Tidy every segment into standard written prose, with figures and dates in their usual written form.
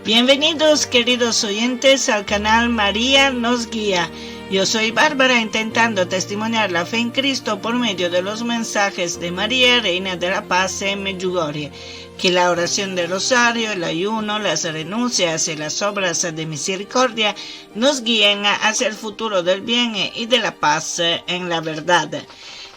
Bienvenidos, queridos oyentes, al canal María nos guía. Yo soy Bárbara, intentando testimoniar la fe en Cristo por medio de los mensajes de María, Reina de la Paz en Medjugorje. Que la oración del rosario, el ayuno, las renuncias y las obras de misericordia nos guíen hacia el futuro del bien y de la paz en la verdad.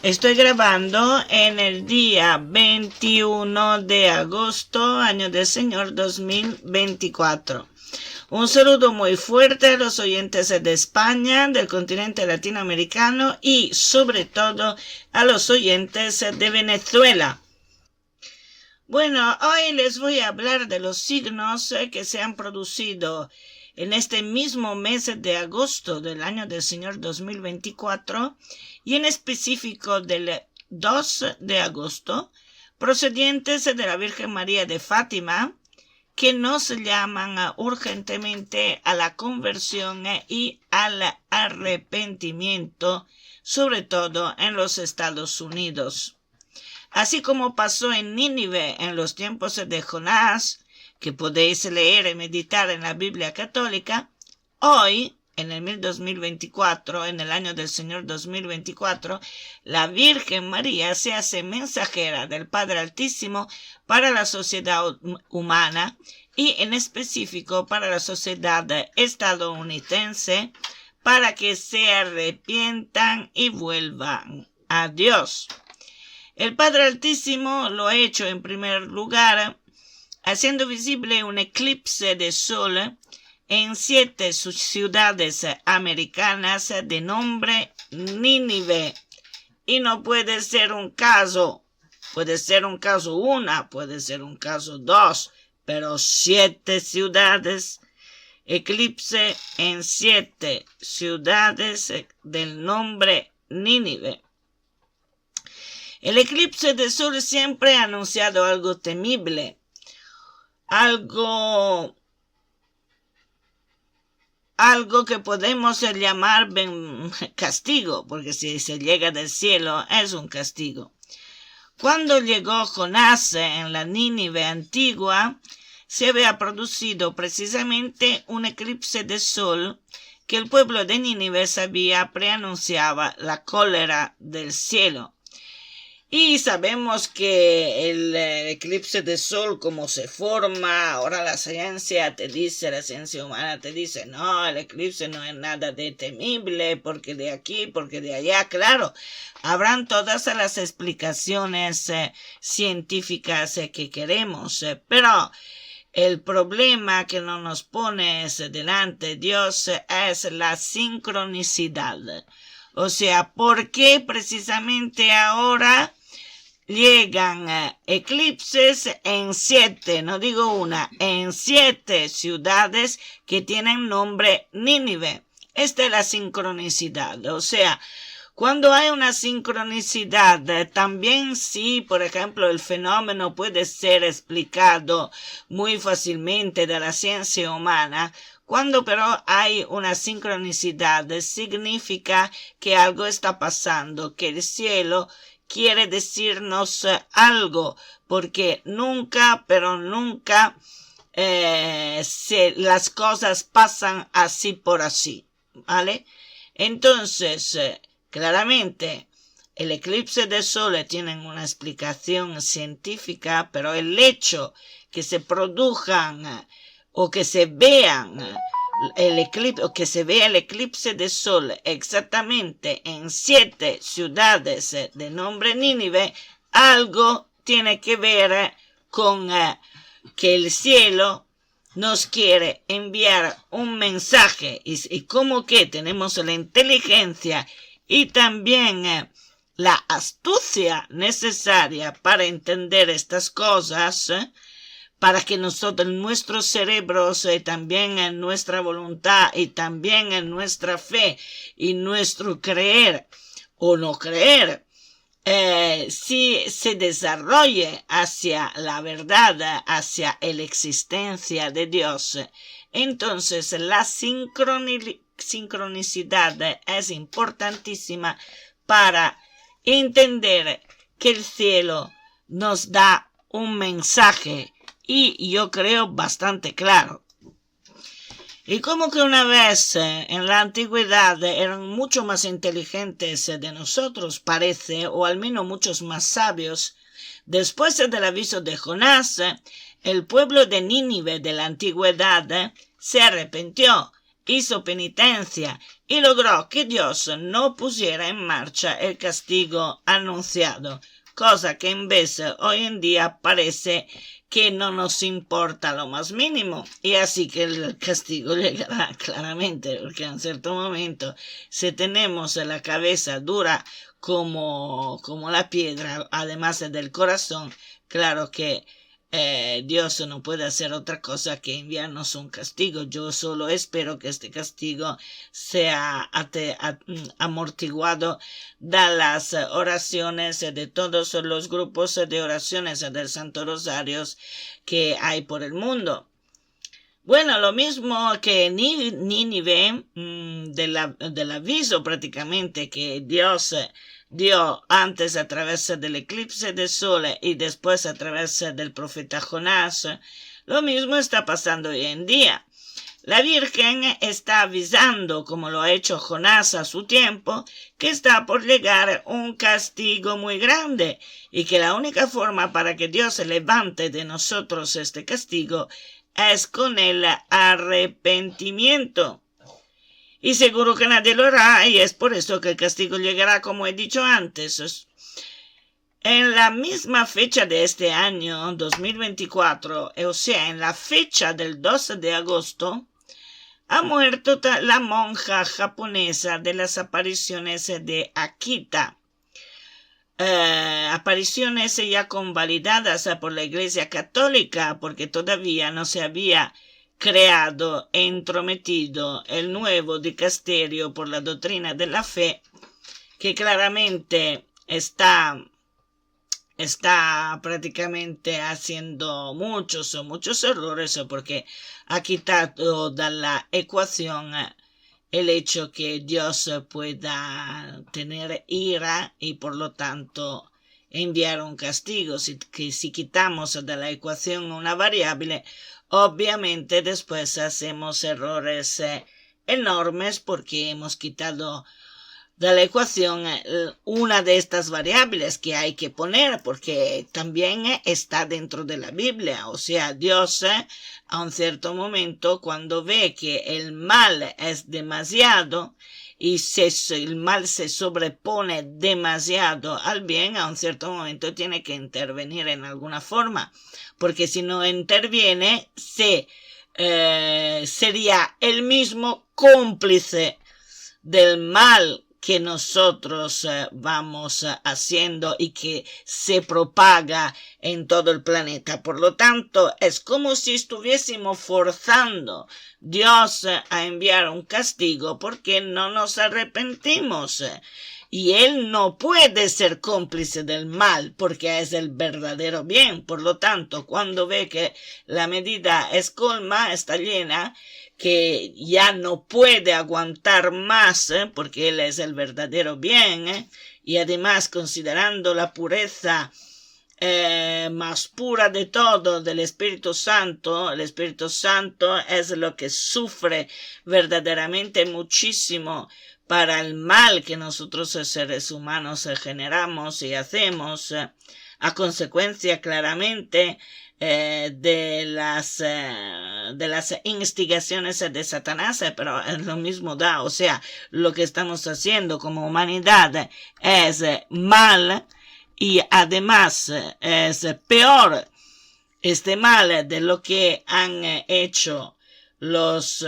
Estoy grabando en el día 21 de agosto, año del Señor 2024. Un saludo muy fuerte a los oyentes de España, del continente latinoamericano y sobre todo a los oyentes de Venezuela. Bueno, hoy les voy a hablar de los signos que se han producido en este mismo mes de agosto del año del Señor 2024 y en específico del 2 de agosto, procedientes de la Virgen María de Fátima, que nos llaman urgentemente a la conversión y al arrepentimiento, sobre todo en los Estados Unidos. Así como pasó en Nínive en los tiempos de Jonás, que podéis leer y meditar en la Biblia católica, hoy, en el 2024, en el año del Señor 2024, la Virgen María se hace mensajera del Padre Altísimo para la sociedad humana y en específico para la sociedad estadounidense, para que se arrepientan y vuelvan a Dios. El Padre Altísimo lo ha hecho en primer lugar haciendo visible un eclipse de sol en 7 ciudades americanas de nombre Nínive. Y no puede ser un caso, puede ser un caso 1, puede ser un caso 2, pero 7 ciudades, eclipse en 7 ciudades del nombre Nínive. El eclipse de sol siempre ha anunciado algo temible, algo que podemos llamar castigo, porque si se llega del cielo es un castigo. Cuando llegó Jonás en la Nínive antigua, se había producido precisamente un eclipse de sol que el pueblo de Nínive sabía preanunciaba la cólera del cielo. Y sabemos que el eclipse de sol, cómo se forma, ahora la ciencia humana te dice, no, el eclipse no es nada de temible, porque de aquí, porque de allá, claro, habrán todas las explicaciones científicas que queremos, pero el problema que no nos pone delante Dios es la sincronicidad. O sea, ¿por qué precisamente ahora llegan eclipses en 7, no digo una, en 7 ciudades que tienen nombre Nínive? Esta es la sincronicidad. O sea, cuando hay una sincronicidad, también sí, por ejemplo, el fenómeno puede ser explicado muy fácilmente de la ciencia humana. Cuando pero hay una sincronicidad, significa que algo está pasando, que el cielo quiere decirnos algo, porque nunca, pero nunca las cosas pasan así por así, ¿vale? Entonces, claramente, el eclipse de sol tiene una explicación científica, pero el hecho que se produzcan o que se vean el eclipse de sol exactamente en 7 ciudades de nombre Nínive, algo tiene que ver con que el cielo nos quiere enviar un mensaje y como que tenemos la inteligencia y también la astucia necesaria para entender estas cosas, para que nosotros, nuestros cerebros, también en nuestra voluntad y también en nuestra fe y nuestro creer o no creer, si se desarrolle hacia la verdad, hacia la existencia de Dios, entonces la sincronicidad es importantísima para entender que el cielo nos da un mensaje y yo creo bastante claro. Y como que una vez en la antigüedad eran mucho más inteligentes de nosotros, parece, o al menos muchos más sabios, después del aviso de Jonás, el pueblo de Nínive de la antigüedad se arrepintió, hizo penitencia y logró que Dios no pusiera en marcha el castigo anunciado, cosa que en vez hoy en día parece que no nos importa lo más mínimo, y así que el castigo llegará claramente, porque en cierto momento, si tenemos la cabeza dura como la piedra, además del corazón, claro que Dios no puede hacer otra cosa que enviarnos un castigo. Yo solo espero que este castigo sea amortiguado de las oraciones de todos los grupos de oraciones del Santo Rosario que hay por el mundo. Bueno, lo mismo que Nínive, del aviso prácticamente que Dios dio antes a través del eclipse de sol y después a través del profeta Jonás, lo mismo está pasando hoy en día. La Virgen está avisando, como lo ha hecho Jonás a su tiempo, que está por llegar un castigo muy grande y que la única forma para que Dios levante de nosotros este castigo es con el arrepentimiento. Y seguro que nadie lo hará, y es por eso que el castigo llegará, como he dicho antes. En la misma fecha de este año, 2024, o sea, en la fecha del 12 de agosto, ha muerto la monja japonesa de las apariciones de Akita. Apariciones ya convalidadas por la Iglesia Católica, porque todavía no se había creado e intrometido el nuevo dicasterio por la doctrina de la fe, que claramente está prácticamente haciendo muchos errores, porque ha quitado de la ecuación el hecho que Dios pueda tener ira y por lo tanto enviar un castigo. Si quitamos de la ecuación una variable, obviamente después hacemos errores enormes porque hemos quitado de la ecuación una de estas variables que hay que poner, porque también está dentro de la Biblia. O sea, Dios a un cierto momento, cuando ve que el mal es demasiado y el mal se sobrepone demasiado al bien, a un cierto momento tiene que intervenir en alguna forma, porque si no interviene sería el mismo cómplice del mal que nosotros vamos haciendo y que se propaga en todo el planeta. Por lo tanto, es como si estuviésemos forzando Dios a enviar un castigo porque no nos arrepentimos. Y Él no puede ser cómplice del mal porque es el verdadero bien. Por lo tanto, cuando ve que la medida es colma, está llena, que ya no puede aguantar más, porque Él es el verdadero bien, y además considerando la pureza más pura de todo del Espíritu Santo, el Espíritu Santo es lo que sufre verdaderamente muchísimo para el mal que nosotros seres humanos generamos y hacemos, a consecuencia claramente de las instigaciones de Satanás, pero lo mismo da, o sea, lo que estamos haciendo como humanidad es mal y además es peor este mal de lo que han hecho los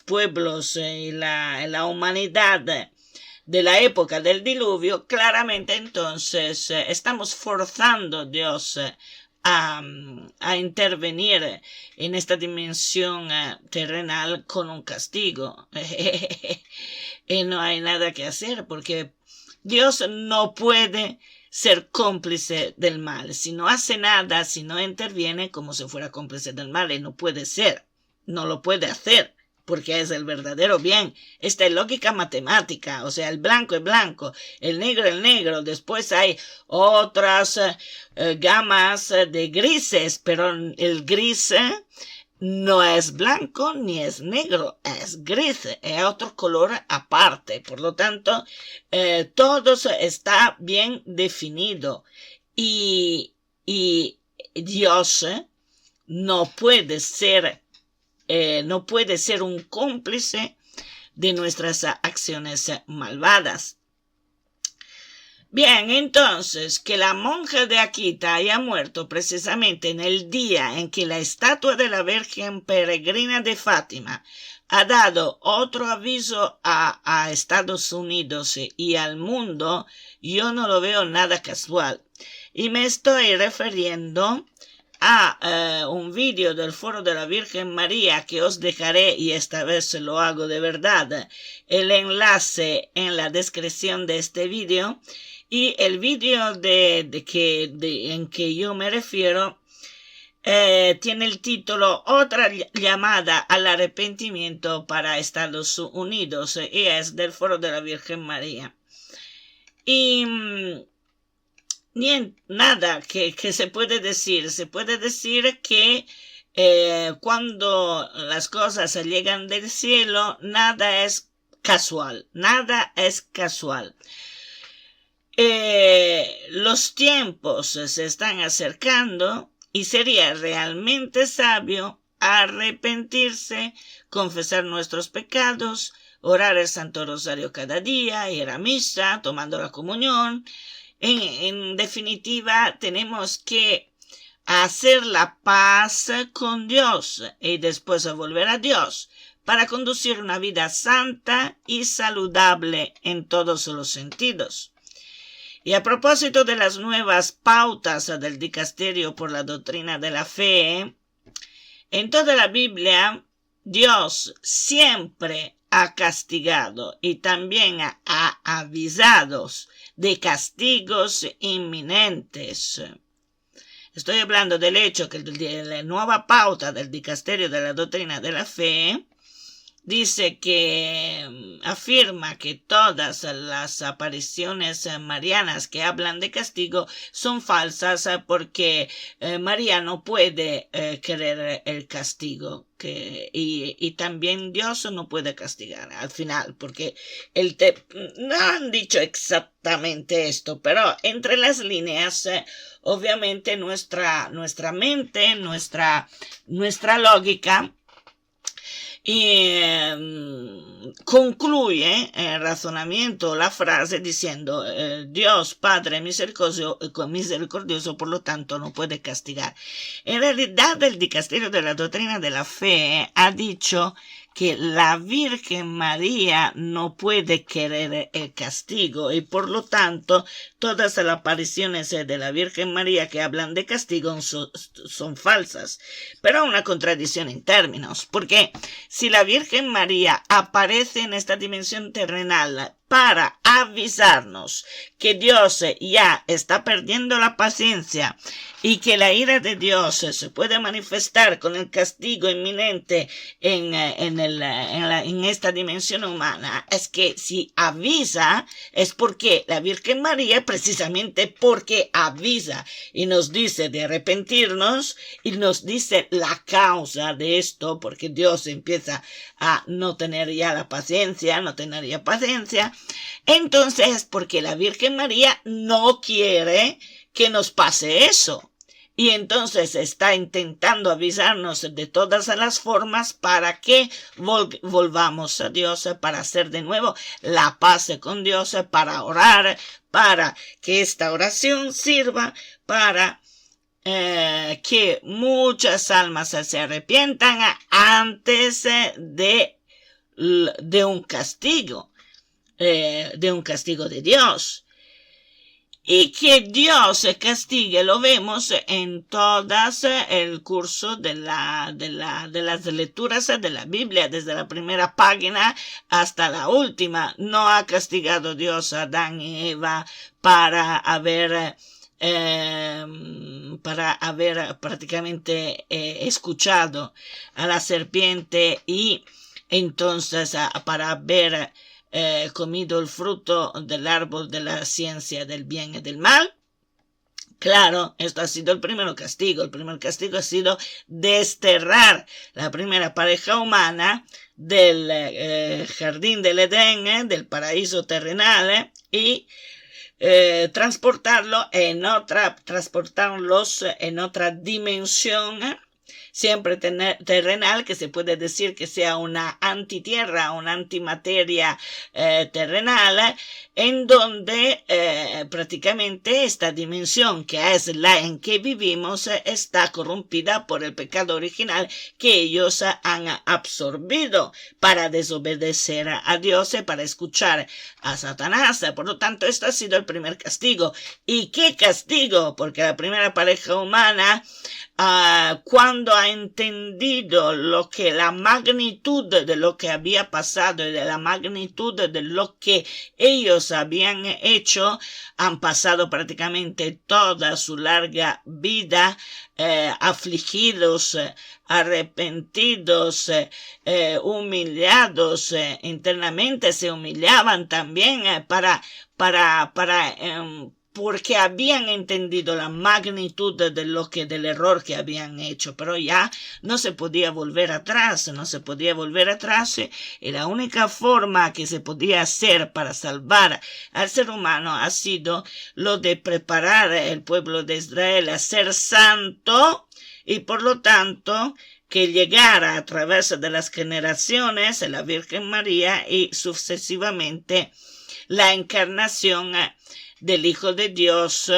pueblos y la humanidad de la época del diluvio. Claramente entonces estamos forzando a Dios a intervenir en esta dimensión terrenal con un castigo. Y no hay nada que hacer porque Dios no puede ser cómplice del mal. Si no hace nada, si no interviene, como si fuera cómplice del mal, y no puede ser, no lo puede hacer, porque es el verdadero bien. Esta es lógica matemática, o sea, el blanco es blanco, el negro, después hay otras gamas de grises, pero el gris no es blanco ni es negro, es gris, es otro color aparte. Por lo tanto, todo está bien definido. Y Dios no puede ser un cómplice de nuestras acciones malvadas. Bien, entonces, que la monja de Akita haya muerto precisamente en el día en que la estatua de la Virgen Peregrina de Fátima ha dado otro aviso a Estados Unidos y al mundo, yo no lo veo nada casual. Y me estoy refiriendo a un vídeo del Foro de la Virgen María que os dejaré, y esta vez lo hago de verdad, el enlace en la descripción de este vídeo. Y el vídeo en que yo me refiero tiene el título Otra llamada al arrepentimiento para Estados Unidos, y es del Foro de la Virgen María. Y nada que se puede decir. Se puede decir que cuando las cosas llegan del cielo, nada es casual. Nada es casual. Los tiempos se están acercando y sería realmente sabio arrepentirse, confesar nuestros pecados, orar el Santo Rosario cada día, ir a misa, tomando la comunión. En definitiva, tenemos que hacer la paz con Dios y después volver a Dios para conducir una vida santa y saludable en todos los sentidos. Y a propósito de las nuevas pautas del Dicasterio por la Doctrina de la Fe, en toda la Biblia, Dios siempre ha castigado y también ha avisado de castigos inminentes. Estoy hablando del hecho que la nueva pauta del Dicasterio de la Doctrina de la Fe dice que afirma que todas las apariciones marianas que hablan de castigo son falsas porque María no puede querer el castigo y también Dios no puede castigar al final, porque no han dicho exactamente esto, pero entre las líneas obviamente nuestra mente, nuestra lógica y concluye el razonamiento, la frase diciendo Dios Padre misericordioso, por lo tanto no puede castigar. En realidad el Dicasterio de la Doctrina de la Fe ha dicho que la Virgen María no puede querer el castigo y por lo tanto todas las apariciones de la Virgen María que hablan de castigo son falsas. Pero una contradicción en términos, porque si la Virgen María aparece en esta dimensión terrenal para avisarnos que Dios ya está perdiendo la paciencia y que la ira de Dios se puede manifestar con el castigo inminente en esta dimensión humana, es que si avisa es porque la Virgen María, precisamente porque avisa y nos dice de arrepentirnos y nos dice la causa de esto, porque Dios empieza a no tener ya paciencia, entonces porque la Virgen María no quiere que nos pase eso. Y entonces está intentando avisarnos de todas las formas para que volvamos a Dios, para hacer de nuevo la paz con Dios, para orar, para que esta oración sirva para que muchas almas se arrepientan antes de un castigo, de Dios. Y que Dios castigue lo vemos en todas el curso de las lecturas de la Biblia, desde la primera página hasta la última. No ha castigado Dios a Adán y Eva para haber prácticamente escuchado a la serpiente y entonces para haber comido el fruto del árbol de la ciencia del bien y del mal. Claro, esto ha sido el primer castigo. El primer castigo ha sido desterrar la primera pareja humana del jardín del Edén, del paraíso terrenal, y transportarlos en otra dimensión, siempre terrenal, que se puede decir que sea una antitierra, una antimateria terrenal, en donde prácticamente esta dimensión, que es la en que vivimos, está corrompida por el pecado original que ellos han absorbido para desobedecer a Dios, para escuchar a Satanás. Por lo tanto, esto ha sido el primer castigo. ¿Y qué castigo? Porque la primera pareja humana, cuando ha entendido la magnitud de lo que había pasado y de la magnitud de lo que ellos habían hecho, han pasado prácticamente toda su larga vida afligidos, arrepentidos, humillados, internamente se humillaban también porque habían entendido la magnitud del error que habían hecho, pero ya no se podía volver atrás, y la única forma que se podía hacer para salvar al ser humano ha sido lo de preparar el pueblo de Israel a ser santo, y por lo tanto que llegara a través de las generaciones la Virgen María y sucesivamente la encarnación del Hijo de Dios,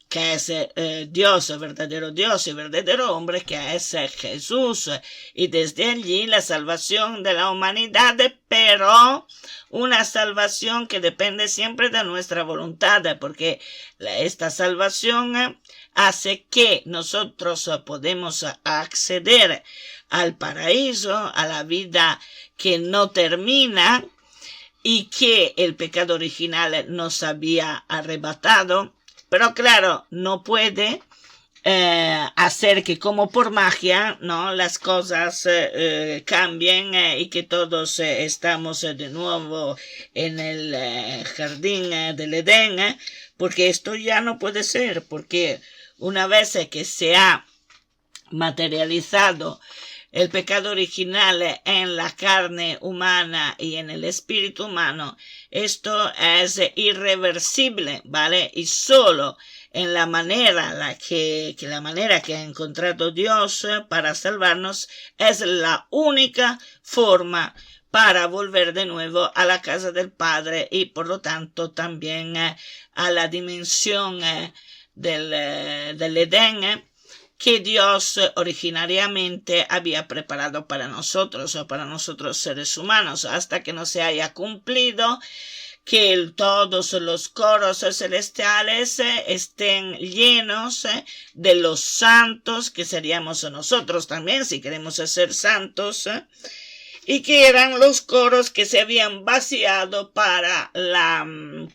que es Dios y verdadero hombre, que es Jesús, y desde allí la salvación de la humanidad, pero una salvación que depende siempre de nuestra voluntad, porque esta salvación hace que nosotros podemos acceder al paraíso, a la vida que no termina y que el pecado original nos había arrebatado. Pero claro, no puede hacer que como por magia, ¿no?, las cosas cambien y que todos estamos de nuevo en el jardín del Edén, porque esto ya no puede ser, porque una vez que se ha materializado el pecado original en la carne humana y en el espíritu humano, esto es irreversible, ¿vale? Y solo en la manera que ha encontrado Dios para salvarnos es la única forma para volver de nuevo a la casa del Padre y por lo tanto también a la dimensión del Edén, que Dios originariamente había preparado para nosotros seres humanos, hasta que no se haya cumplido que todos los coros celestiales estén llenos de los santos, que seríamos nosotros también si queremos ser santos, y que eran los coros que se habían vaciado para la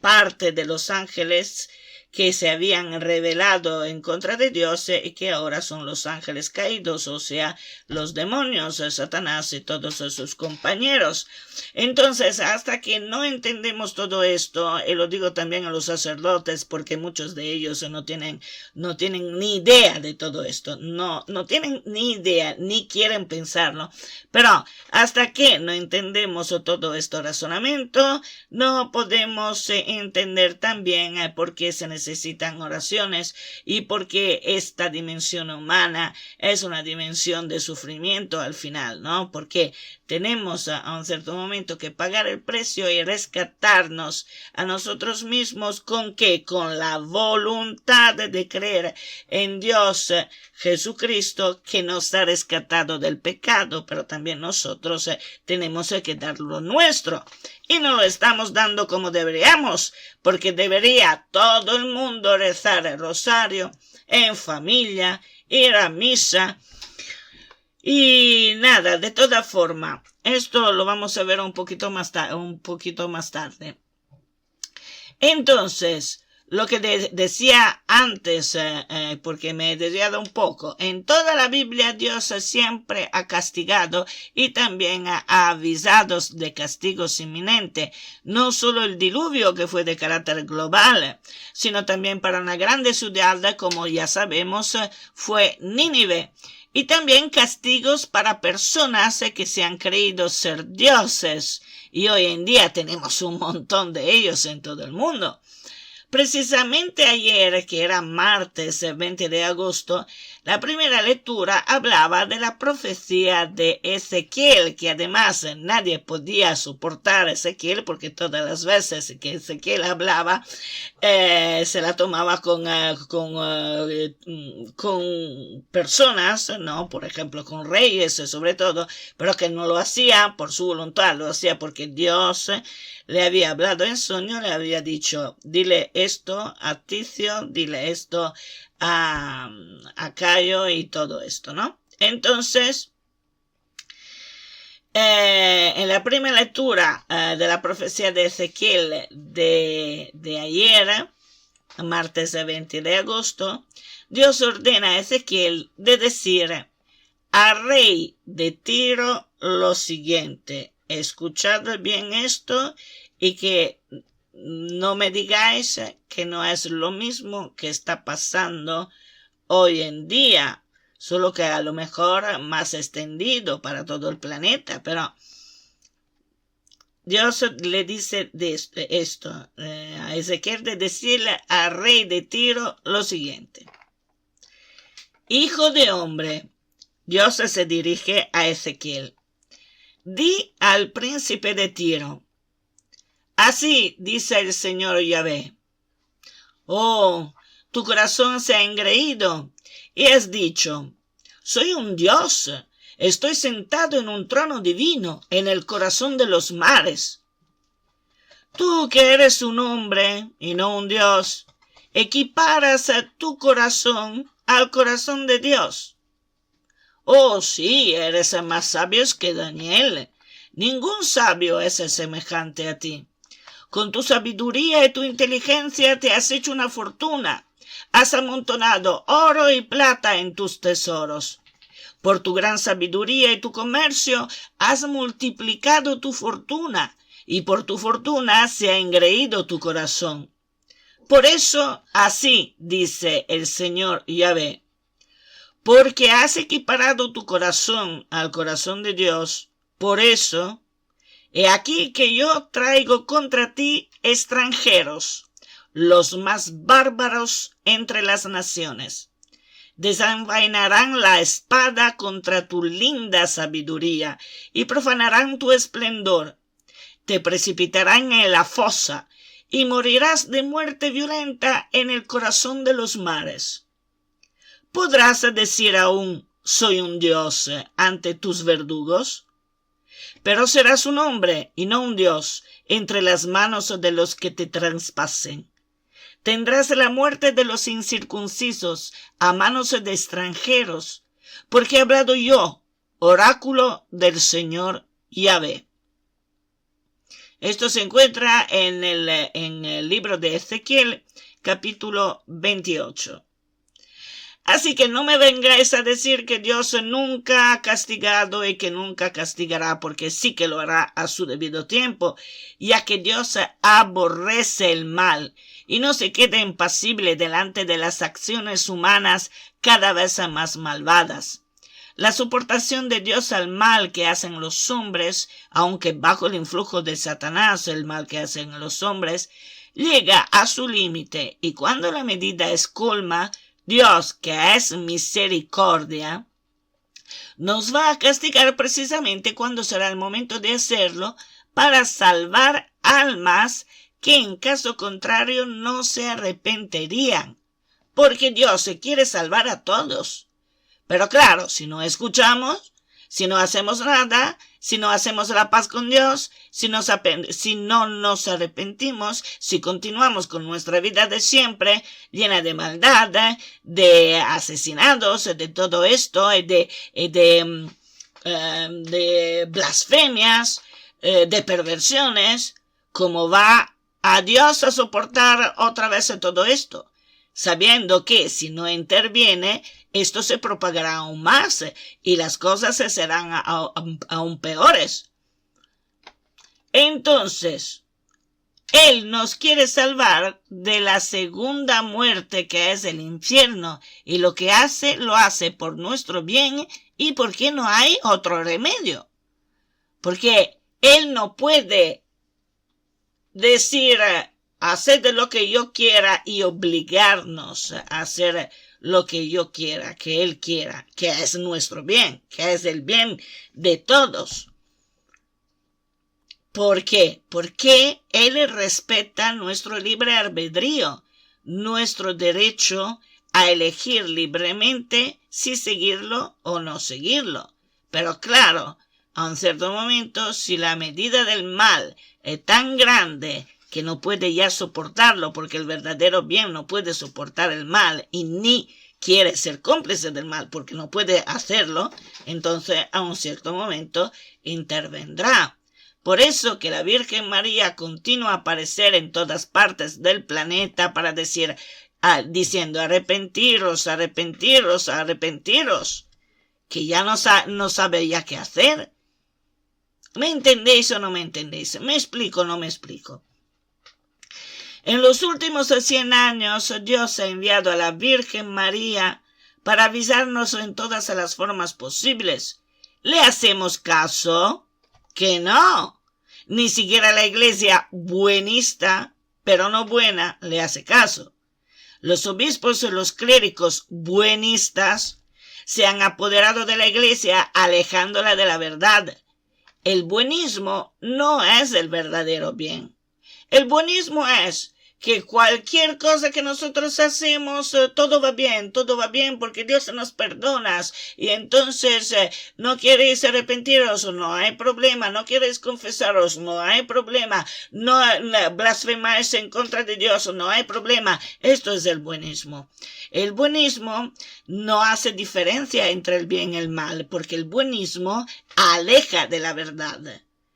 parte de los ángeles que se habían rebelado en contra de Dios y que ahora son los ángeles caídos, o sea, los demonios, Satanás y todos sus compañeros. Entonces, hasta que no entendemos todo esto, y lo digo también a los sacerdotes, porque muchos de ellos no tienen ni idea de todo esto, no tienen ni idea, ni quieren pensarlo, pero hasta que no entendemos todo este razonamiento, no podemos entender también por qué se necesitan oraciones y porque esta dimensión humana es una dimensión de sufrimiento al final, ¿no? Porque tenemos a un cierto momento que pagar el precio y rescatarnos a nosotros mismos. ¿Con qué? Con la voluntad de creer en Dios Jesucristo, que nos ha rescatado del pecado, pero también nosotros tenemos que dar lo nuestro. Y no lo estamos dando como deberíamos, porque debería todo el mundo rezar el rosario en familia, ir a misa. Y nada, de toda forma, esto lo vamos a ver un poquito más tarde. Entonces, lo que decía antes, porque me he desviado un poco. En toda la Biblia Dios siempre ha castigado y también ha avisado de castigos inminentes. No solo el diluvio, que fue de carácter global, sino también para una grande ciudad, como ya sabemos, fue Nínive. Y también castigos para personas que se han creído ser dioses. Y hoy en día tenemos un montón de ellos en todo el mundo. Precisamente ayer, que era martes 20 de agosto, la primera lectura hablaba de la profecía de Ezequiel, que además nadie podía soportar a Ezequiel porque todas las veces que Ezequiel hablaba se la tomaba con personas, ¿no? Por ejemplo, con reyes sobre todo, pero que no lo hacía por su voluntad, lo hacía porque Dios le había hablado en sueño, le había dicho, dile esto a Ticio, dile esto a Cayo y todo esto, ¿no? Entonces, en la primera lectura de la profecía de Ezequiel de ayer, martes 20 de agosto, Dios ordena a Ezequiel de decir al rey de Tiro lo siguiente: escuchad bien esto y que no me digáis que no es lo mismo que está pasando hoy en día, solo que a lo mejor más extendido para todo el planeta, pero Dios le dice de esto a Ezequiel, de decirle al rey de Tiro lo siguiente: hijo de hombre, Dios se dirige a Ezequiel, di al príncipe de Tiro, así dice el Señor Yahvé: oh, tu corazón se ha engreído y has dicho, soy un Dios, estoy sentado en un trono divino en el corazón de los mares. Tú que eres un hombre y no un Dios, equiparas a tu corazón al corazón de Dios. Oh, sí, eres más sabio que Daniel. Ningún sabio es semejante a ti. Con tu sabiduría y tu inteligencia te has hecho una fortuna. Has amontonado oro y plata en tus tesoros. Por tu gran sabiduría y tu comercio has multiplicado tu fortuna, y por tu fortuna se ha engreído tu corazón. Por eso, así dice el Señor Yahvé: porque has equiparado tu corazón al corazón de Dios, por eso, he aquí que yo traigo contra ti extranjeros, los más bárbaros entre las naciones. Desenvainarán la espada contra tu linda sabiduría y profanarán tu esplendor. Te precipitarán en la fosa y morirás de muerte violenta en el corazón de los mares. ¿Podrás decir aún, soy un dios, ante tus verdugos? Pero serás un hombre y no un dios entre las manos de los que te traspasen. Tendrás la muerte de los incircuncisos a manos de extranjeros, porque he hablado yo, oráculo del Señor Yahvé. Esto se encuentra en el libro de Ezequiel, capítulo 28. Así que no me vengáis a decir que Dios nunca ha castigado y que nunca castigará, porque sí que lo hará a su debido tiempo, ya que Dios aborrece el mal y no se queda impasible delante de las acciones humanas cada vez más malvadas. La soportación de Dios al mal que hacen los hombres, aunque bajo el influjo de Satanás el mal que hacen los hombres, llega a su límite, y cuando la medida es colma, Dios, que es misericordia, nos va a castigar precisamente cuando será el momento de hacerlo, para salvar almas que en caso contrario no se arrepentirían, porque Dios se quiere salvar a todos. Pero claro, si no escuchamos, si no hacemos nada, si no hacemos la paz con Dios, si no nos arrepentimos, si continuamos con nuestra vida de siempre, llena de maldad, de asesinados, de todo esto, de blasfemias, de perversiones, como va a Dios a soportar otra vez todo esto, sabiendo que si no interviene, esto se propagará aún más y las cosas se serán aún peores. Entonces, Él nos quiere salvar de la segunda muerte, que es el infierno, y lo que hace, lo hace por nuestro bien y porque no hay otro remedio. Porque Él no puede decir, haced lo que yo quiera y obligarnos a hacer lo que yo quiera, que Él quiera, que es nuestro bien, que es el bien de todos. ¿Por qué? Porque Él respeta nuestro libre albedrío, nuestro derecho a elegir libremente si seguirlo o no seguirlo. Pero claro, a un cierto momento, si la medida del mal es tan grande que no puede ya soportarlo, porque el verdadero bien no puede soportar el mal y ni quiere ser cómplice del mal porque no puede hacerlo, entonces a un cierto momento intervendrá. Por eso que la Virgen María continúa a aparecer en todas partes del planeta para decir, diciendo arrepentiros, arrepentiros, arrepentiros, que ya no sabe ya qué hacer. ¿Me entendéis o no me entendéis? ¿Me explico o no me explico? En los últimos 100 años, Dios ha enviado a la Virgen María para avisarnos en todas las formas posibles. ¿Le hacemos caso? Que no. Ni siquiera la iglesia buenista, pero no buena, le hace caso. Los obispos y los clérigos buenistas se han apoderado de la iglesia alejándola de la verdad. El buenismo no es el verdadero bien. El buenismo es que cualquier cosa que nosotros hacemos, todo va bien porque Dios nos perdona. Y entonces no queréis arrepentiros, no hay problema. No queréis confesaros, no hay problema. No blasfemáis en contra de Dios, no hay problema. Esto es el buenismo. El buenismo no hace diferencia entre el bien y el mal, porque el buenismo aleja de la verdad.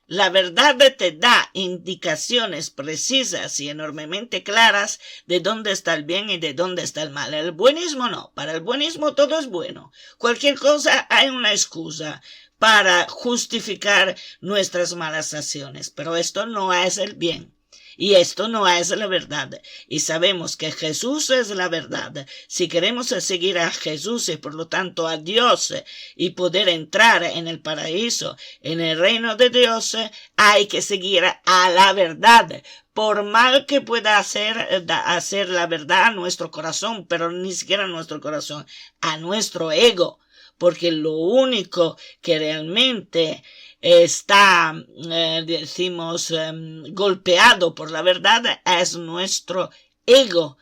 La verdad te da indicaciones precisas y enormemente claras de dónde está el bien y de dónde está el mal. El buenismo no. Para el buenismo todo es bueno. Cualquier cosa hay una excusa para justificar nuestras malas acciones. Pero esto no es el bien. Y esto no es la verdad. Y sabemos que Jesús es la verdad. Si queremos seguir a Jesús y por lo tanto a Dios y poder entrar en el paraíso, en el reino de Dios, hay que seguir a la verdad. Por mal que pueda hacer la verdad a nuestro corazón, pero ni siquiera a nuestro corazón, a nuestro ego. Porque lo único que realmente está, golpeado por la verdad es nuestro ego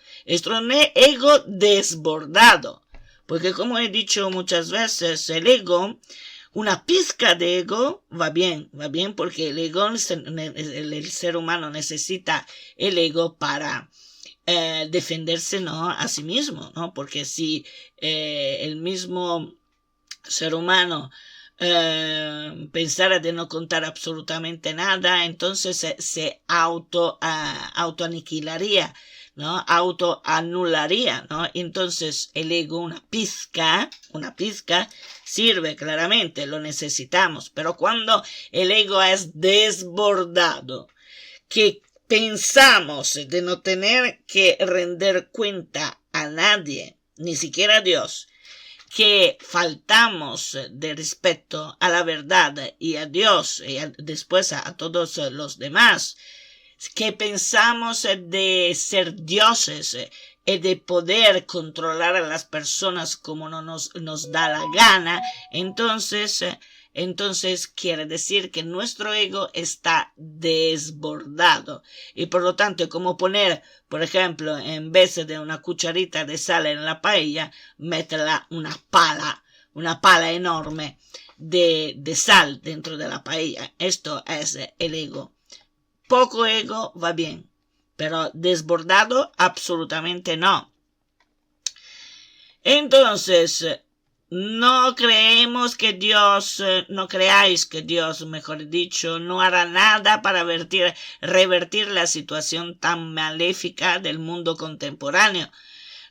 desbordado. Porque como he dicho muchas veces, el ego, una pizca de ego va bien porque el ego, el ser humano necesita el ego para defenderse, ¿no?, a sí mismo, ¿no? Porque si el mismo ser humano pensara de no contar absolutamente nada, entonces se autoaniquilaría, ¿no? Autoanularía, ¿no? Entonces el ego, una pizca, sirve claramente, lo necesitamos, pero cuando el ego es desbordado, que pensamos de no tener que render cuenta a nadie, ni siquiera a Dios, que faltamos de respeto a la verdad y a Dios y después a todos los demás, que pensamos de ser dioses y de poder controlar a las personas como nos da la gana, entonces quiere decir que nuestro ego está desbordado y por lo tanto, como poner, por ejemplo, en vez de una cucharita de sal en la paella, meterla una pala enorme de sal dentro de la paella. Esto es el ego. Poco ego va bien, pero desbordado absolutamente no. Entonces, No creáis que Dios, mejor dicho, no hará nada para revertir la situación tan maléfica del mundo contemporáneo.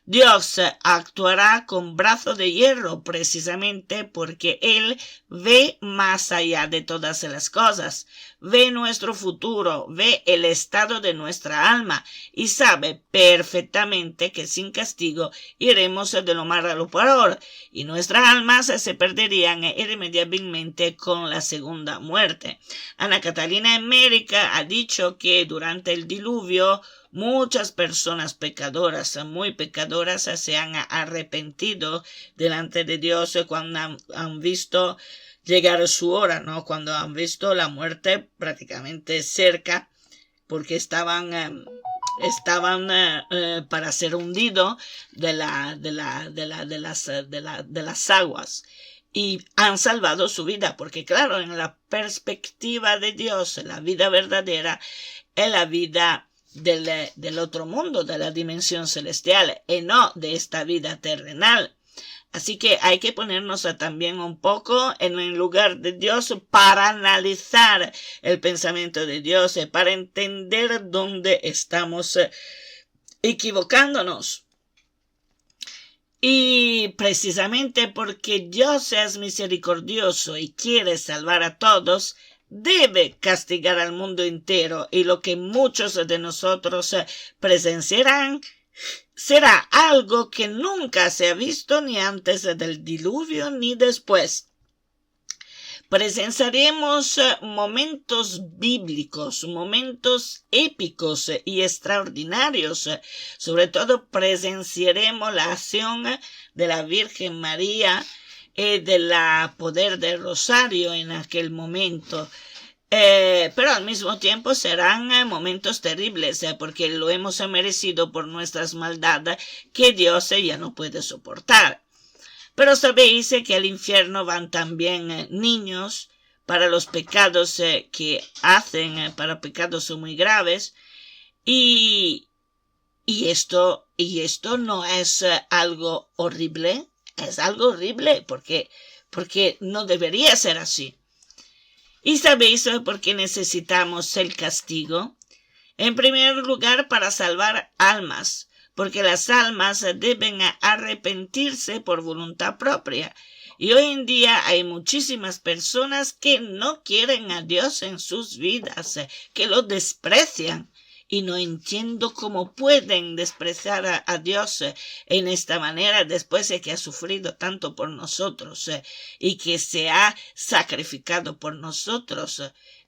Dios actuará con brazo de hierro precisamente porque Él ve más allá de todas las cosas, ve nuestro futuro, ve el estado de nuestra alma y sabe perfectamente que sin castigo iremos de lo mal a lo peor y nuestras almas se perderían irremediablemente con la segunda muerte. Ana Catalina Emérica ha dicho que durante el diluvio muchas personas pecadoras, muy pecadoras, se han arrepentido delante de Dios cuando han visto llegar su hora, ¿no? Cuando han visto la muerte prácticamente cerca, porque estaban para ser hundidos de las aguas. Y han salvado su vida, porque claro, en la perspectiva de Dios, la vida verdadera es la vida del otro mundo, de la dimensión celestial, y no de esta vida terrenal. Así que hay que ponernos también un poco en el lugar de Dios para analizar el pensamiento de Dios, para entender dónde estamos equivocándonos. Y precisamente porque Dios es misericordioso y quiere salvar a todos, debe castigar al mundo entero, y lo que muchos de nosotros presenciarán será algo que nunca se ha visto ni antes del diluvio ni después. Presenciaremos momentos bíblicos, momentos épicos y extraordinarios. Sobre todo presenciaremos la acción de la Virgen María del poder del rosario en aquel momento. Pero al mismo tiempo serán momentos terribles porque lo hemos merecido por nuestras maldades que Dios ya no puede soportar. Pero sabéis que al infierno van también niños para los pecados que hacen, para pecados muy graves. Y esto no es algo horrible, es algo horrible porque no debería ser así. ¿Y sabéis por qué necesitamos el castigo? En primer lugar, para salvar almas, porque las almas deben arrepentirse por voluntad propia. Y hoy en día hay muchísimas personas que no quieren a Dios en sus vidas, que lo desprecian. Y no entiendo cómo pueden despreciar a Dios en esta manera después de que ha sufrido tanto por nosotros y que se ha sacrificado por nosotros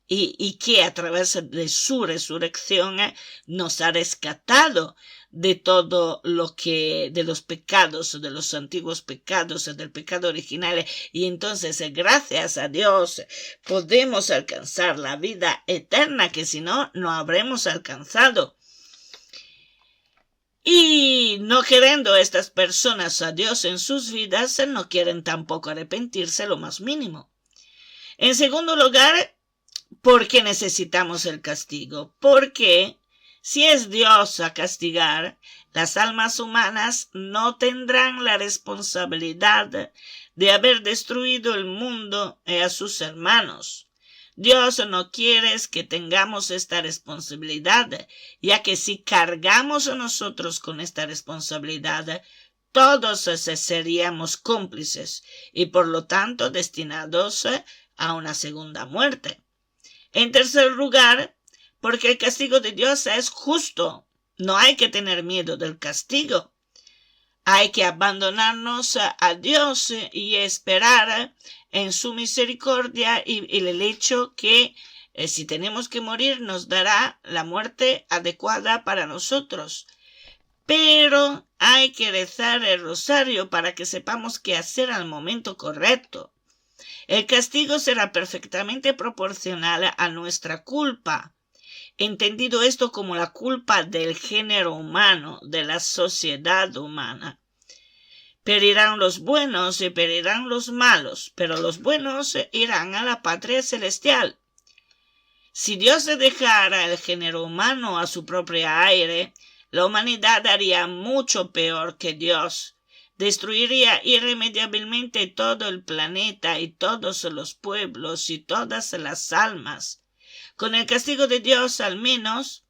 y que a través de su resurrección nos ha rescatado de todo lo que, de los pecados, de los antiguos pecados, del pecado original. Y entonces, gracias a Dios, podemos alcanzar la vida eterna que si no, no habremos alcanzado. Y no queriendo estas personas a Dios en sus vidas, no quieren tampoco arrepentirse lo más mínimo. En segundo lugar, ¿por qué necesitamos el castigo? Porque si es Dios a castigar, las almas humanas no tendrán la responsabilidad de haber destruido el mundo y a sus hermanos. Dios no quiere que tengamos esta responsabilidad, ya que si cargamos a nosotros con esta responsabilidad, todos seríamos cómplices y por lo tanto destinados a una segunda muerte. En tercer lugar, porque el castigo de Dios es justo. No hay que tener miedo del castigo. Hay que abandonarnos a Dios y esperar en su misericordia y el hecho que si tenemos que morir nos dará la muerte adecuada para nosotros. Pero hay que rezar el rosario para que sepamos qué hacer al momento correcto. El castigo será perfectamente proporcional a nuestra culpa. Entendido esto como la culpa del género humano, de la sociedad humana. Perirán los buenos y perirán los malos, pero los buenos irán a la patria celestial. Si Dios dejara el género humano a su propio aire, la humanidad haría mucho peor que Dios. destruiría irremediablemente todo el planeta y todos los pueblos y todas las almas. Con el castigo de Dios, al menos,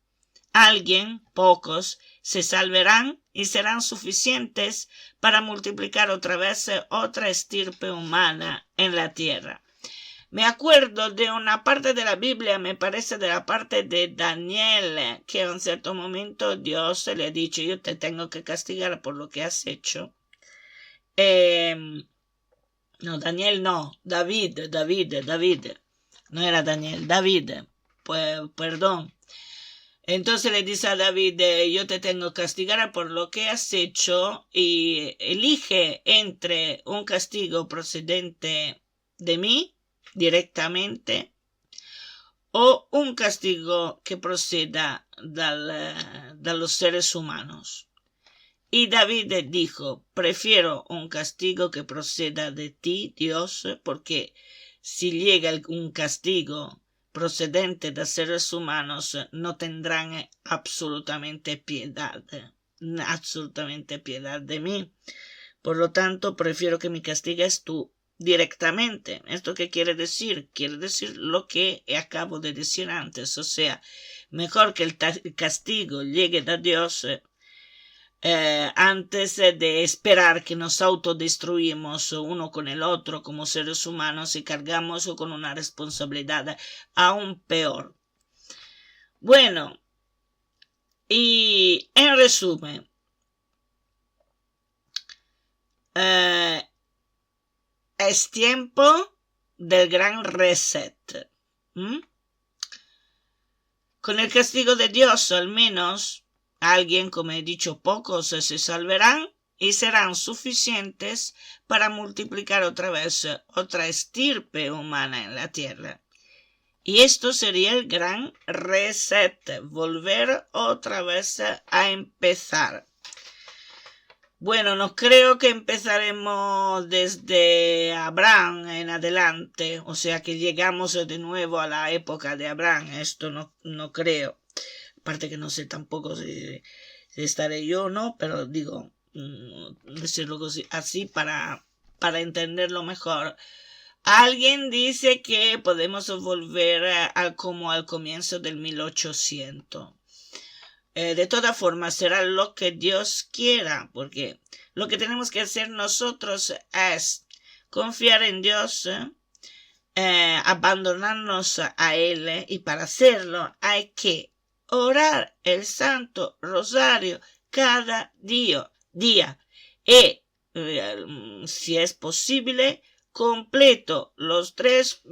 alguien, pocos, se salvarán y serán suficientes para multiplicar otra vez otra estirpe humana en la tierra. Me acuerdo de una parte de la Biblia, me parece de la parte de Daniel, que en cierto momento Dios le ha dicho: yo te tengo que castigar por lo que has hecho. No, Daniel no, David. No era Daniel, David. Pues, perdón. Entonces le dice a David: yo te tengo que castigar por lo que has hecho, y elige entre un castigo procedente de mí directamente o un castigo que proceda de los seres humanos. Y David dijo: prefiero un castigo que proceda de ti, Dios, porque si llega un castigo procedente de seres humanos, no tendrán absolutamente piedad de mí. Por lo tanto, prefiero que me castigues tú directamente. ¿Esto qué quiere decir? Quiere decir lo que acabo de decir antes. O sea, mejor que el castigo llegue de Dios antes de esperar que nos autodestruimos uno con el otro como seres humanos y cargamos con una responsabilidad aún peor. Bueno, y en resumen, es tiempo del gran reset. Con el castigo de Dios, al menos, alguien, como he dicho, pocos se salvarán y serán suficientes para multiplicar otra vez otra estirpe humana en la tierra. Y esto sería el gran reset, volver otra vez a empezar. Bueno, no creo que empezaremos desde Abraham en adelante, o sea que llegamos de nuevo a la época de Abraham. Esto no creo. Aparte que no sé tampoco si estaré yo o no, pero digo, decirlo así para entenderlo mejor. Alguien dice que podemos volver como al comienzo del 1800. De todas formas, será lo que Dios quiera, porque lo que tenemos que hacer nosotros es confiar en Dios, abandonarnos a Él, y para hacerlo hay que orar el Santo Rosario cada día y, si es posible, completo los tres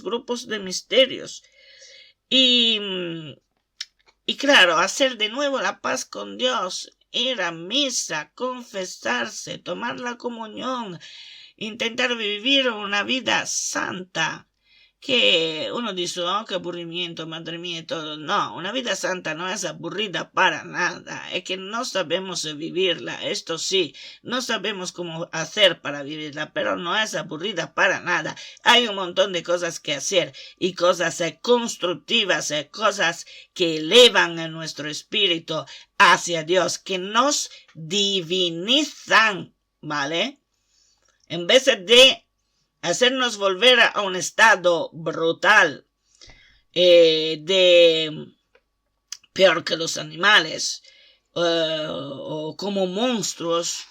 grupos de misterios. Y claro, hacer de nuevo la paz con Dios, ir a misa, confesarse, tomar la comunión, intentar vivir una vida santa. Que uno dice: oh, qué aburrimiento, madre mía, y todo. No, una vida santa no es aburrida para nada. Es que no sabemos vivirla. Esto sí, no sabemos cómo hacer para vivirla, pero no es aburrida para nada. Hay un montón de cosas que hacer, y cosas constructivas, cosas que elevan a nuestro espíritu hacia Dios, que nos divinizan, ¿vale? En vez de hacernos volver a un estado brutal, de peor que los animales, o como monstruos.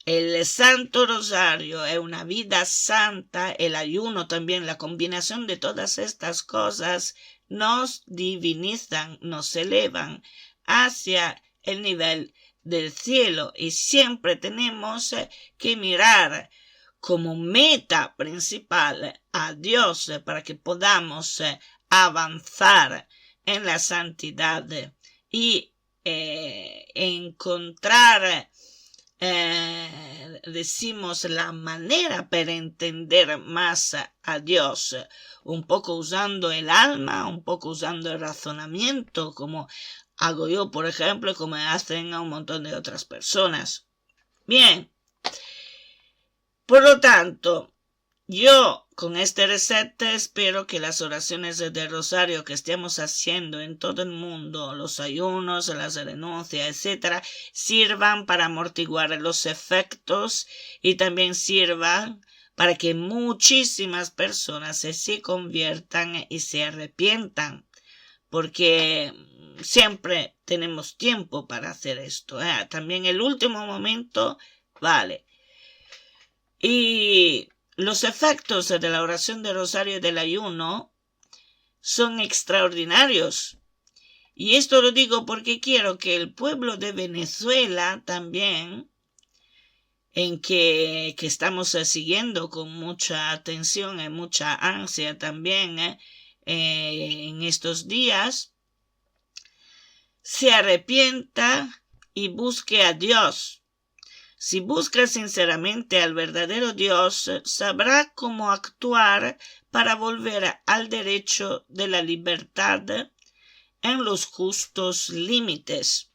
El Santo Rosario es una vida santa, el ayuno también, la combinación de todas estas cosas nos divinizan, nos elevan hacia el nivel del cielo, y siempre tenemos que mirar como meta principal a Dios para que podamos avanzar en la santidad y encontrar, decimos, la manera para entender más a Dios, un poco usando el alma, un poco usando el razonamiento, como hago yo, por ejemplo, como hacen a un montón de otras personas. Bien. Por lo tanto, yo con este receta espero que las oraciones de rosario que estemos haciendo en todo el mundo, los ayunos, las renuncias, etc., sirvan para amortiguar los efectos y también sirvan para que muchísimas personas se conviertan y se arrepientan, porque siempre tenemos tiempo para hacer esto. También el último momento vale. Y los efectos de la oración de rosario y del ayuno son extraordinarios. Y esto lo digo porque quiero que el pueblo de Venezuela también, en que estamos siguiendo con mucha atención y mucha ansia también en estos días, se arrepienta y busque a Dios. Si busca sinceramente al verdadero Dios, sabrá cómo actuar para volver al derecho de la libertad en los justos límites.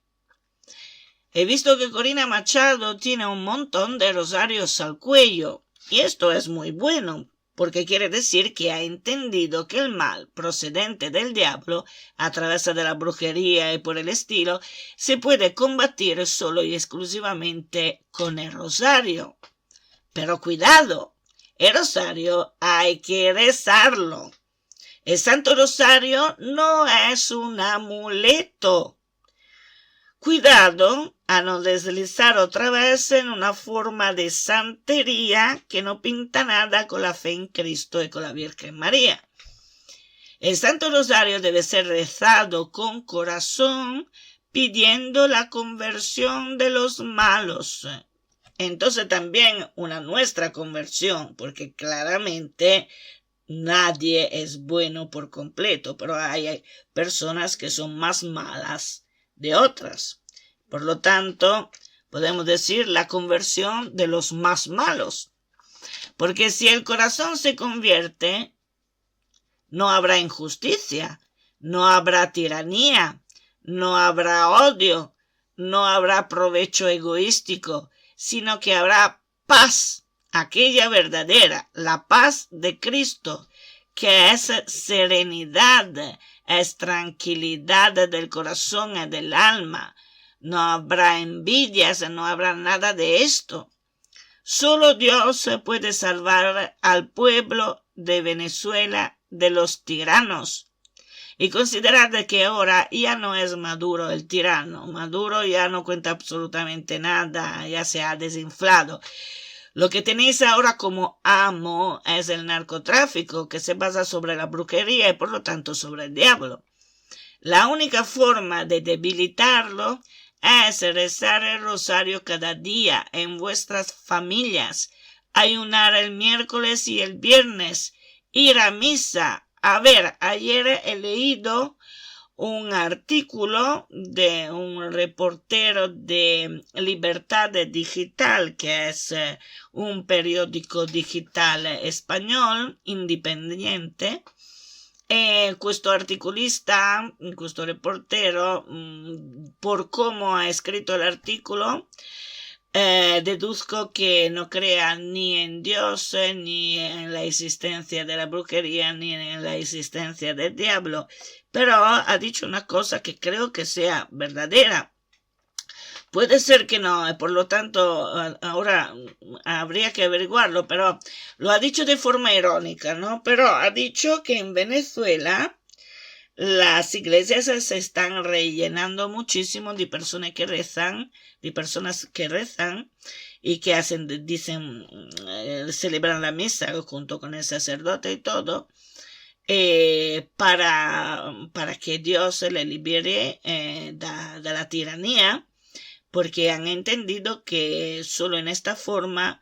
He visto que Corina Machado tiene un montón de rosarios al cuello, y esto es muy bueno, porque quiere decir que ha entendido que el mal procedente del diablo, a través de la brujería y por el estilo, se puede combatir solo y exclusivamente con el rosario. Pero cuidado, el rosario hay que rezarlo. El Santo Rosario no es un amuleto. Cuidado a no deslizar otra vez en una forma de santería que no pinta nada con la fe en Cristo y con la Virgen María. El Santo Rosario debe ser rezado con corazón, pidiendo la conversión de los malos. Entonces también nuestra conversión, porque claramente nadie es bueno por completo, pero hay personas que son más malas de otras. Por lo tanto, podemos decir la conversión de los más malos. Porque si el corazón se convierte, no habrá injusticia, no habrá tiranía, no habrá odio, no habrá provecho egoístico, sino que habrá paz, aquella verdadera, la paz de Cristo, que es serenidad, es tranquilidad del corazón y del alma. No habrá envidias, no habrá nada de esto. Solo Dios puede salvar al pueblo de Venezuela de los tiranos. Y considerad que ahora ya no es Maduro el tirano. Maduro ya no cuenta absolutamente nada, ya se ha desinflado. Lo que tenéis ahora como amo es el narcotráfico, que se basa sobre la brujería y por lo tanto sobre el diablo. La única forma de debilitarlo es rezar el rosario cada día en vuestras familias, ayunar el miércoles y el viernes, ir a misa. A ver, ayer he leído un artículo de un reportero de Libertad Digital, que es un periódico digital español independiente. Questo articolista, questo reportero, por cómo ha escrito el artículo, deduzco que no crea ni en Dios, ni en la existencia de la brujería, ni en la existencia del diablo, pero ha dicho una cosa que creo que sea verdadera. Puede ser que no, por lo tanto, ahora habría que averiguarlo, pero lo ha dicho de forma irónica, ¿no? Pero ha dicho que en Venezuela las iglesias se están rellenando muchísimo de personas que rezan, y que celebran la misa junto con el sacerdote y todo, para que Dios le libere de la tiranía, porque han entendido que solo en esta forma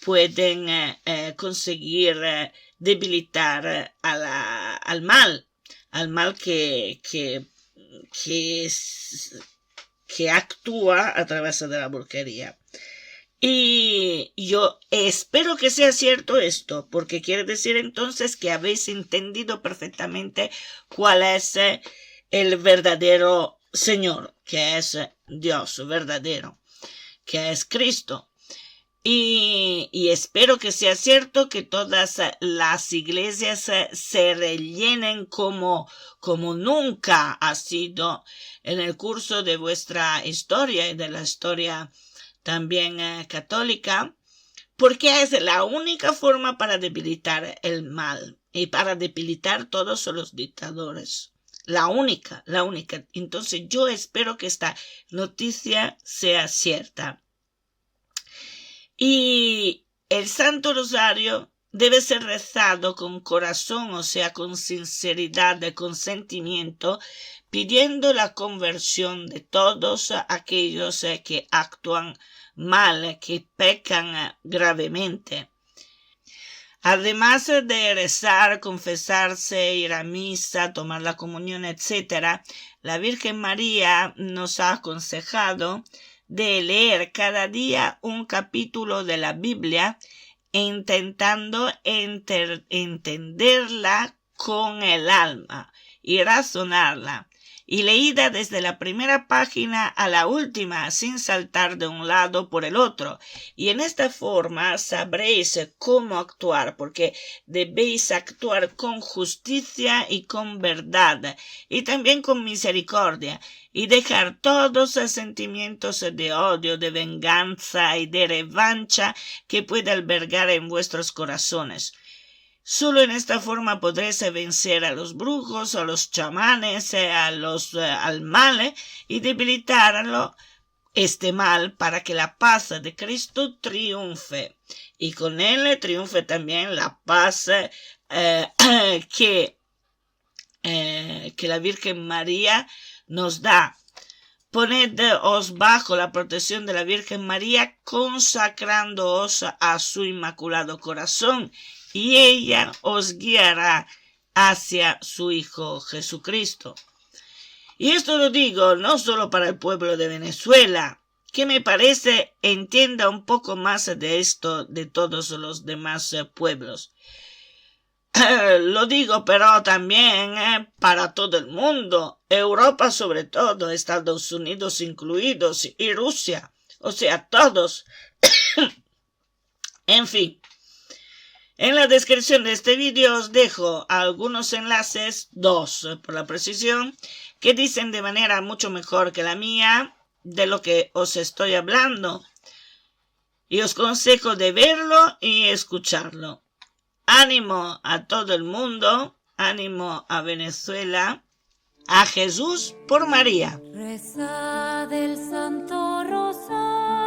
pueden conseguir debilitar al mal que actúa a través de la brujería. Y yo espero que sea cierto esto, porque quiere decir entonces que habéis entendido perfectamente cuál es el verdadero Señor, que es Dios verdadero, que es Cristo. Y espero que sea cierto, que todas las iglesias se rellenen como nunca ha sido en el curso de vuestra historia y de la historia también católica, porque es la única forma para debilitar el mal y para debilitar todos los dictadores. La única. Entonces yo espero que esta noticia sea cierta. Y el Santo Rosario debe ser rezado con corazón, o sea, con sinceridad, con sentimiento, pidiendo la conversión de todos aquellos que actúan mal, que pecan gravemente. Además de rezar, confesarse, ir a misa, tomar la comunión, etc., la Virgen María nos ha aconsejado de leer cada día un capítulo de la Biblia, intentando entenderla con el alma y razonarla, y leída desde la primera página a la última, sin saltar de un lado por el otro. Y en esta forma sabréis cómo actuar, porque debéis actuar con justicia y con verdad, y también con misericordia, y dejar todos los sentimientos de odio, de venganza y de revancha que pueda albergar en vuestros corazones. Solo en esta forma podréis vencer a los brujos, a los chamanes, al mal, y debilitarlo, este mal, para que la paz de Cristo triunfe. Y con él triunfe también la paz que la Virgen María nos da. Ponedos bajo la protección de la Virgen María, consacrándoos a su inmaculado corazón, y ella os guiará hacia su Hijo Jesucristo. Y esto lo digo no solo para el pueblo de Venezuela, que me parece entienda un poco más de esto de todos los demás pueblos. Lo digo pero también para todo el mundo, Europa sobre todo, Estados Unidos incluidos y Rusia, o sea, todos. En fin, en la descripción de este vídeo os dejo algunos enlaces, 2 por la precisión, que dicen de manera mucho mejor que la mía de lo que os estoy hablando, y os aconsejo de verlo y escucharlo. Ánimo a todo el mundo, ánimo a Venezuela, a Jesús por María. Reza del Santo Rosario.